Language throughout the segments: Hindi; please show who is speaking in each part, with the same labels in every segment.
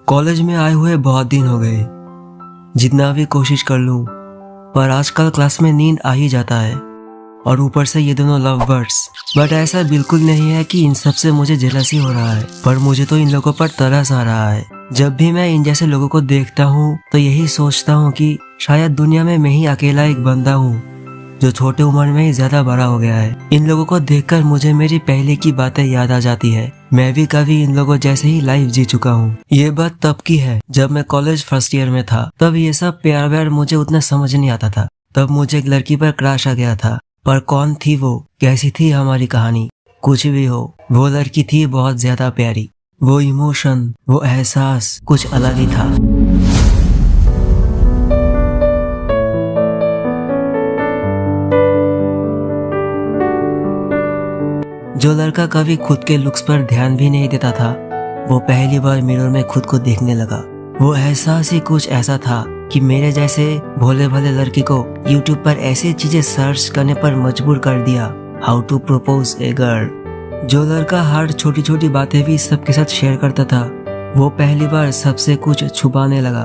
Speaker 1: कॉलेज में आए हुए बहुत दिन हो गए। जितना भी कोशिश कर लूं, पर आजकल क्लास में नींद आ ही जाता है, और ऊपर से ये दोनों लव बर्ड्स। बट ऐसा बिल्कुल नहीं है कि इन सब से मुझे जेलसी हो रहा है, पर मुझे तो इन लोगों पर तरस आ रहा है। जब भी मैं इन जैसे लोगों को देखता हूँ तो यही सोचता हूँ कि शायद दुनिया में मैं ही अकेला एक बंदा हूँ जो छोटे उम्र में ही ज्यादा बड़ा हो गया है। इन लोगों को देखकर मुझे मेरी पहले की बातें याद आ जाती है। मैं भी कभी इन लोगों जैसे ही लाइफ जी चुका हूँ। ये बात तब की है जब मैं कॉलेज फर्स्ट ईयर में था। तब ये सब प्यार व्यार मुझे उतना समझ नहीं आता था। तब मुझे एक लड़की पर क्रश आ गया था, पर कौन थी वो, कैसी थी हमारी कहानी, कुछ भी हो, वो लड़की थी बहुत ज्यादा प्यारी। वो इमोशन, वो एहसास कुछ अलग ही था। जो लड़का कभी खुद के लुक्स पर ध्यान भी नहीं देता था, वो पहली बार मिरर में खुद को देखने लगा। वो एहसास ही कुछ ऐसा था कि मेरे जैसे भोले भले लड़की को YouTube पर ऐसी चीजें सर्च करने पर मजबूर कर दिया। How to propose a girl. जो लड़का हर छोटी छोटी बातें भी सबके साथ शेयर करता था, वो पहली बार सबसे कुछ छुपाने लगा।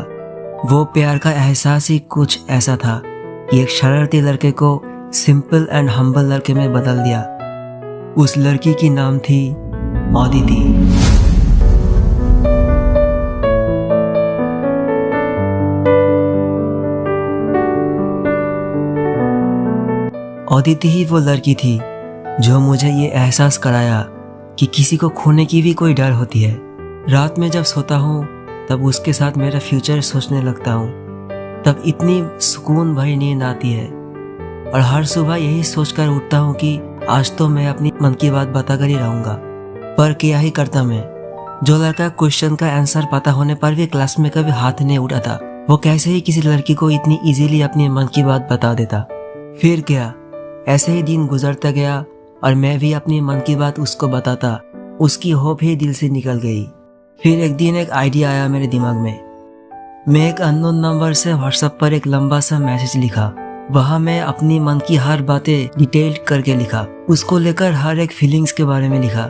Speaker 1: वो प्यार का एहसास ही कुछ ऐसा था कि एक शरारती लड़के को सिंपल एंड हम्बल लड़के में बदल दिया। उस लड़की की नाम थी अदिति। अदिति ही वो लड़की थी जो मुझे ये एहसास कराया कि किसी को खोने की भी कोई डर होती है। रात में जब सोता हूँ तब उसके साथ मेरा फ्यूचर सोचने लगता हूँ। तब इतनी सुकून भरी नींद आती है, और हर सुबह यही सोचकर उठता हूँ कि आज तो मैं अपनी मन की बात बताकर ही रहूंगा। पर क्या ही करता मैं। जो लड़का क्वेश्चन का आंसर पता होने पर भी क्लास में कभी हाथ नहीं उठाता, वो कैसे ही किसी लड़की को इतनी इजीली अपनी मन की बात बता देता। फिर क्या, ऐसे ही दिन गुजरता गया और मैं भी अपनी मन की बात उसको बताता। उसकी होप ही दिल से निकल गई। फिर एक दिन एक आइडिया आया मेरे दिमाग में। मैं एक अननोन नंबर से व्हाट्सएप पर एक लंबा सा मैसेज लिखा। वहाँ मैं अपनी मन की हर बातें डिटेल करके लिखा, उसको लेकर हर एक फीलिंग्स के बारे में लिखा,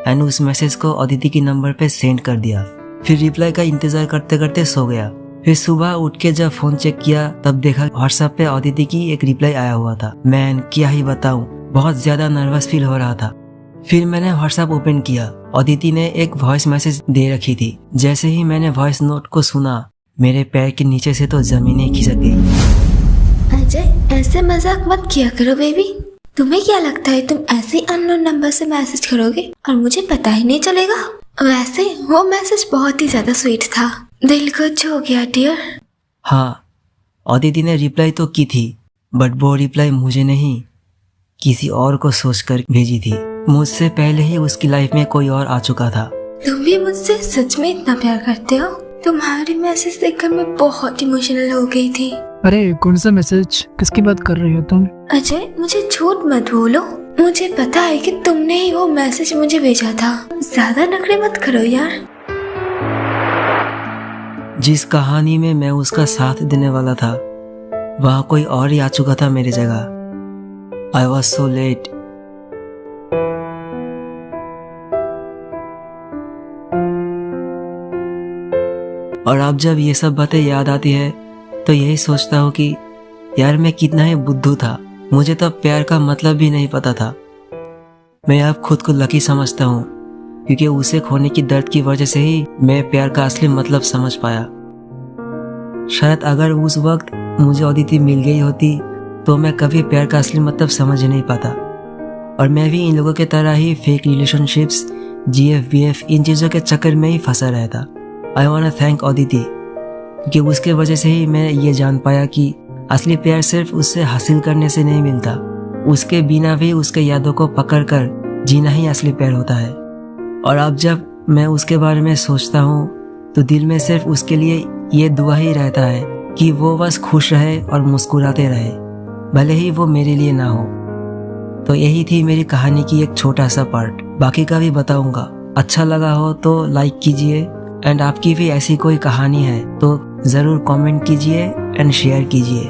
Speaker 1: एंड उस मैसेज को अदिति के नंबर पे सेंड कर दिया। फिर रिप्लाई का इंतजार करते करते सो गया। फिर सुबह उठ के जब फोन चेक किया तब देखा व्हाट्सएप पे अदिति की एक रिप्लाई आया हुआ था। मैन क्या ही बताऊं, बहुत ज्यादा नर्वस फील हो रहा था। फिर मैंने व्हाट्सएप ओपन किया। अदिति ने एक वॉइस मैसेज दे रखी थी। जैसे ही मैंने वॉइस नोट को सुना, मेरे पैर के नीचे से तो जमीनें खिसक गई।
Speaker 2: अजय, ऐसे मजाक मत किया करो बेबी। तुम्हें क्या लगता है तुम ऐसे अननोन नंबर से मैसेज करोगे और मुझे पता ही नहीं चलेगा? वैसे वो मैसेज बहुत ही ज्यादा स्वीट था, दिल को छू गया डियर।
Speaker 1: हाँ, अदिति ने रिप्लाई तो की थी, बट वो रिप्लाई मुझे नहीं, किसी और को सोचकर भेजी थी। मुझसे पहले ही उसकी लाइफ में कोई और आ चुका था।
Speaker 2: तुम भी मुझसे सच में इतना प्यार करते हो? तुम्हारी मैसेज देखकर मैं बहुत इमोशनल हो गई थी।
Speaker 3: अरे कौन सा मैसेज, किसकी बात कर रही हो तुम?
Speaker 2: अजय, मुझे झूठ मत बोलो। मुझे पता है कि तुमने ही वो मैसेज मुझे भेजा था। ज्यादा नखरे मत करो यार।
Speaker 1: जिस कहानी में मैं उसका साथ देने वाला था, वहाँ कोई और ही आ चुका था मेरी जगह। I was so let. और अब जब ये सब बातें याद आती है तो यही सोचता हूँ कि यार मैं कितना ही बुद्धू था। मुझे तो प्यार का मतलब भी नहीं पता था। मैं अब खुद को लकी समझता हूँ, क्योंकि उसे खोने की दर्द की वजह से ही मैं प्यार का असली मतलब समझ पाया। शायद अगर उस वक्त मुझे अदिति मिल गई होती तो मैं कभी प्यार का असली मतलब समझ नहीं पाता, और मैं भी इन लोगों के तरह ही फेक रिलेशनशिप्स, GF-BF इन चीज़ों के चक्कर में ही फंसा रहता। I want to thank Aditi, क्योंकि उसके वजह से ही मैं ये जान पाया कि असली प्यार सिर्फ उससे हासिल करने से नहीं मिलता, उसके बिना भी उसके यादों को पकड़ कर जीना ही असली प्यार होता है। और अब जब मैं उसके बारे में सोचता हूँ तो दिल में सिर्फ उसके लिए ये दुआ ही रहता है कि वो बस खुश रहे और मुस्कुराते रहे, भले ही वो मेरे लिए ना हो। तो यही थी मेरी कहानी की एक छोटा सा पार्ट। बाकी का भी बताऊंगा। अच्छा लगा हो तो लाइक कीजिए, एंड आपकी भी ऐसी कोई कहानी है तो जरूर कमेंट कीजिए एंड शेयर कीजिए।